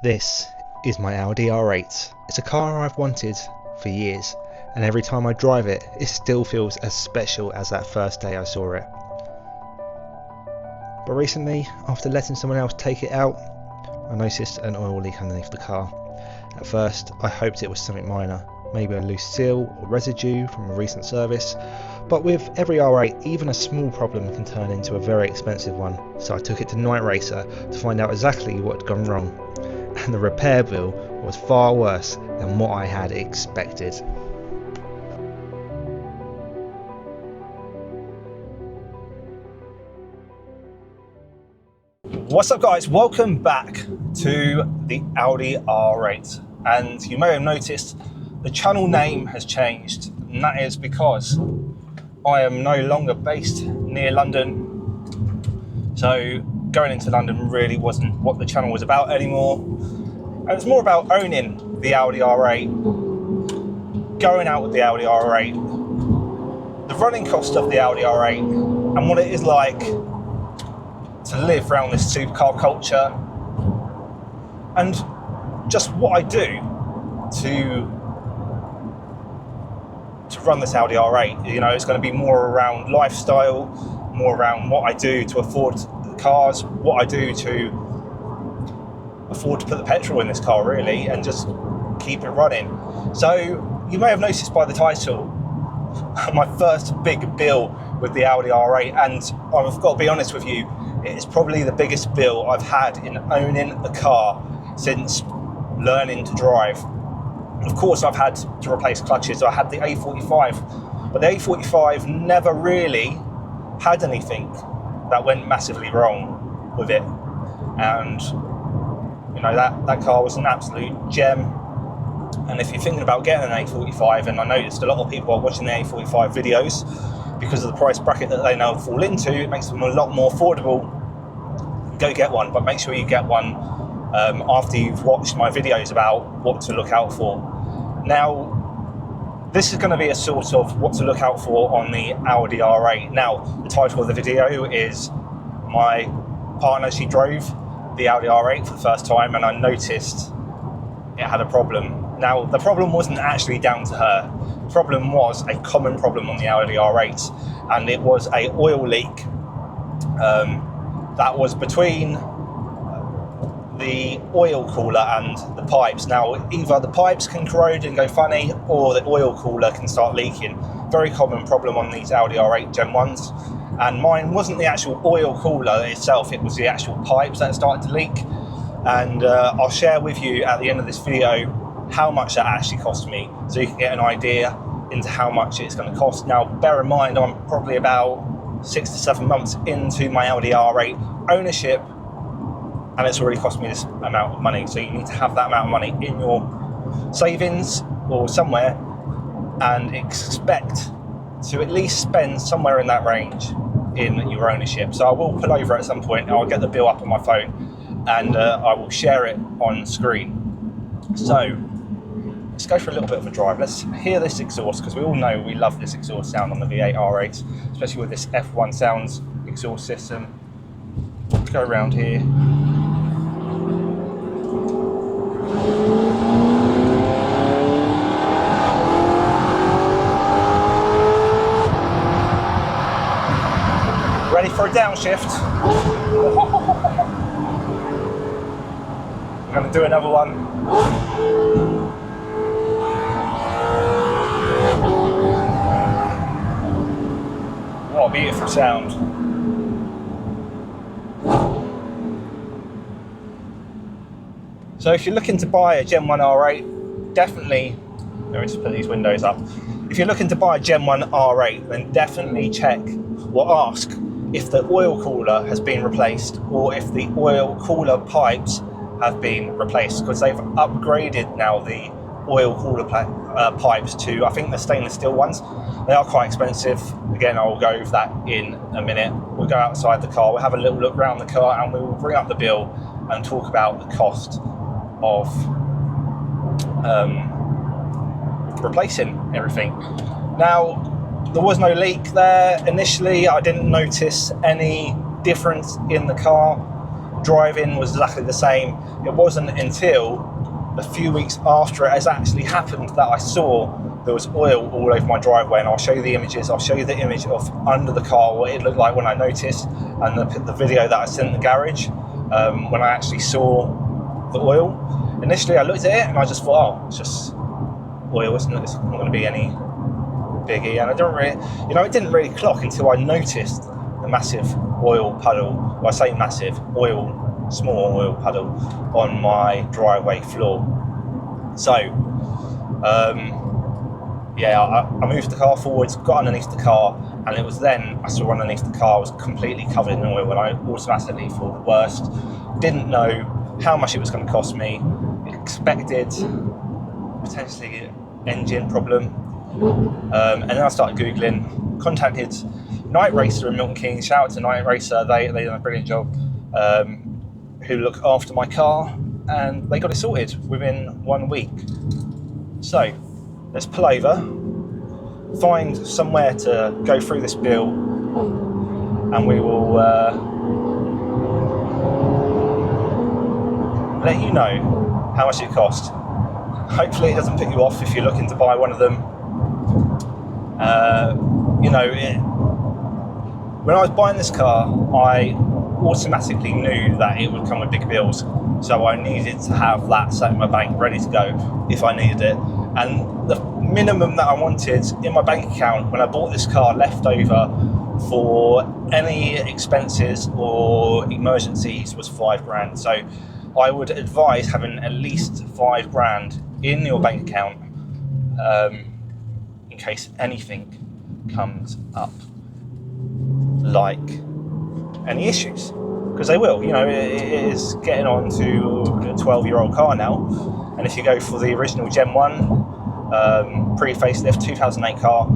This is my Audi R8. It's a car I've wanted for years, and every time I drive it, it still feels as special as that first day I saw it. But recently, after letting someone else take it out, I noticed an oil leak underneath the car. At first, I hoped it was something minor, maybe a loose seal or residue from a recent service, but with every R8, even a small problem can turn into a very expensive one, so I took it to Night Racer to find out exactly what had gone wrong. And the repair bill was far worse than what I had expected. What's up guys, welcome back to the Audi R8, and you may have noticed the channel name has changed, and that is because I am no longer based near London, so going into London really wasn't what the channel was about anymore. And it's more about owning the Audi R8, going out with the Audi R8, the running cost of the Audi R8, and what it is like to live around this supercar culture, and just what I do to run this Audi R8. You know, it's going to be more around lifestyle, more around what I do to afford the cars, what I do to afford to put the petrol in this car really, and just keep it running. So you may have noticed by the title, my first big bill with the Audi R8, and I've got to be honest with you, it's probably the biggest bill I've had in owning a car since learning to drive. Of course, I've had to replace clutches. I had the A45, but the A45 never really had anything that went massively wrong with it. And you know, that car was an absolute gem. And if you're thinking about getting an A45, and I noticed a lot of people are watching the A45 videos because of the price bracket that they now fall into, it makes them a lot more affordable. Go get one, but make sure you get one after you've watched my videos about what to look out for. Now, this is going to be a sort of what to look out for on the Audi R8. Now, the title of the video is my partner, she drove the Audi R8 for the first time, and I noticed it had a problem. Now, the problem wasn't actually down to her. The problem was a common problem on the Audi R8, and it was a oil leak that was between the oil cooler and the pipes. Now, either the pipes can corrode and go funny, or the oil cooler can start leaking. Very common problem on these Audi R8 Gen 1s. And mine wasn't the actual oil cooler itself, it was the actual pipes that started to leak. And I'll share with you at the end of this video how much that actually cost me, so you can get an idea into how much it's going to cost. Now, bear in mind, I'm probably about 6 to 7 months into my Audi R8 ownership, and it's already cost me this amount of money. So you need to have that amount of money in your savings or somewhere, and expect to at least spend somewhere in that range in your ownership. So I will pull over at some point, I'll get the bill up on my phone, and I will share it on screen. So let's go for a little bit of a drive. Let's hear this exhaust, because we all know we love this exhaust sound on the V8 R8, especially with this F1 Sounds exhaust system. Let's go around here. Ready for a downshift? I'm going to do another one. What a beautiful sound. So if you're looking to buy a Gen 1 R8, definitely, let me just put these windows up. If you're looking to buy a Gen 1 R8, then definitely check or ask if the oil cooler has been replaced, or if the oil cooler pipes have been replaced, because they've upgraded now the oil cooler pipes to, I think, the stainless steel ones. They are quite expensive. Again, I'll go over that in a minute. We'll go outside the car, we'll have a little look around the car, and we will bring up the bill and talk about the cost of replacing everything. Now, there was no leak there initially. I didn't notice any difference in the car. driving was exactly the same. It wasn't until a few weeks after it has actually happened that I saw there was oil all over my driveway, and I'll show you the images. I'll show you the image of under the car, what it looked like when I noticed, and the video that I sent in the garage when I actually saw the oil. Initially I looked at it and I just thought, oh, it's just oil, isn't it? It's not going to be any biggie. And I don't really, it didn't really clock until I noticed the massive oil puddle. Well, I say massive, small oil puddle on my driveway floor. So I moved the car forwards, got underneath the car, and it was then I saw underneath the car was completely covered in oil, and I automatically thought the worst. Didn't know how much it was going to cost me. Expected potentially engine problem, and then I started Googling, contacted Night Racer in Milton Keynes. Shout out to Night Racer, they done a brilliant job, who look after my car, and they got it sorted within 1 week. So let's pull over, find somewhere to go through this bill, and we will let you know how much it cost. Hopefully it doesn't put you off if you're looking to buy one of them. When I was buying this car, I automatically knew that it would come with big bills, so I needed to have that set in my bank ready to go if I needed it. And the minimum that I wanted in my bank account when I bought this car left over for any expenses or emergencies was £5,000. So I would advise having at least £5,000 in your bank account in case anything comes up, like any issues, because they will. It is getting on to a 12-year-old car now, and if you go for the original Gen 1 pre-facelift 2008 car,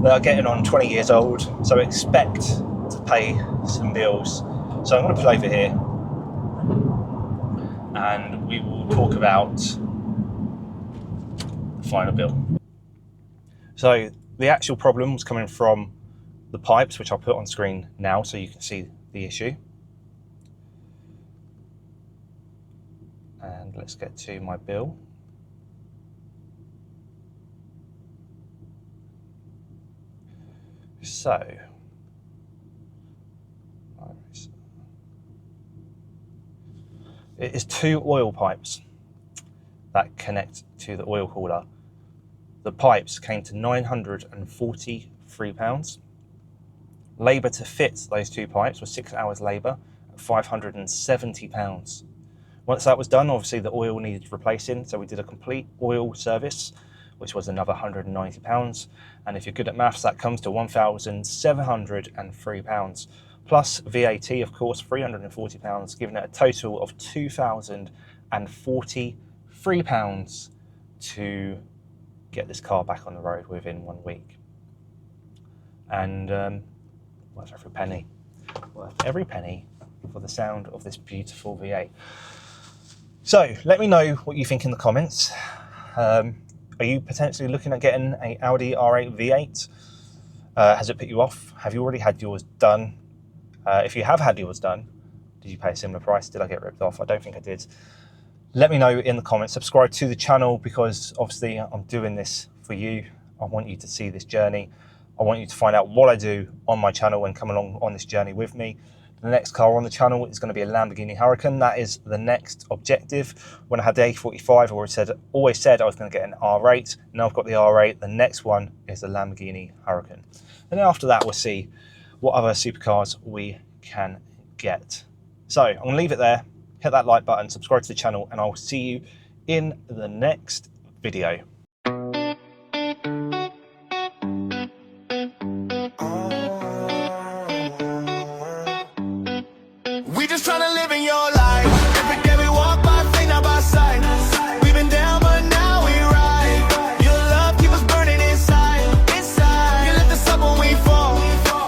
they are getting on 20 years old, so expect to pay some bills. So I'm going to pull over here and we will talk about the final bill. So the actual problem was coming from the pipes, which I'll put on screen now so you can see the issue. And let's get to my bill. So, it is 2 oil pipes that connect to the oil cooler. The pipes came to £943. Labour to fit those 2 pipes was 6 hours labour at £570. Once that was done, obviously the oil needed replacing, so we did a complete oil service, which was another £190. And if you're good at maths, that comes to £1,703. Plus VAT, of course, £340, giving it a total of £2,043 to get this car back on the road within 1 week. And worth every penny. Worth every penny for the sound of this beautiful V8. So let me know what you think in the comments. Are you potentially looking at getting an Audi R8 V8? Has it put you off? Have you already had yours done? If you have had yours done, did you pay a similar price? Did I get ripped off? I don't think I did. Let me know in the comments. Subscribe to the channel, because obviously I'm doing this for you. I want you to see this journey. I want you to find out what I do on my channel and come along on this journey with me. The next car on the channel is going to be a Lamborghini Huracan. That is the next objective. When I had the A45, I always said I was going to get an R8. Now I've got the R8. The next one is the Lamborghini Huracan. And then after that, we'll see what other supercars we can get. So I'm going to leave it there. Hit that like button, subscribe to the channel, and I'll see you in the next video.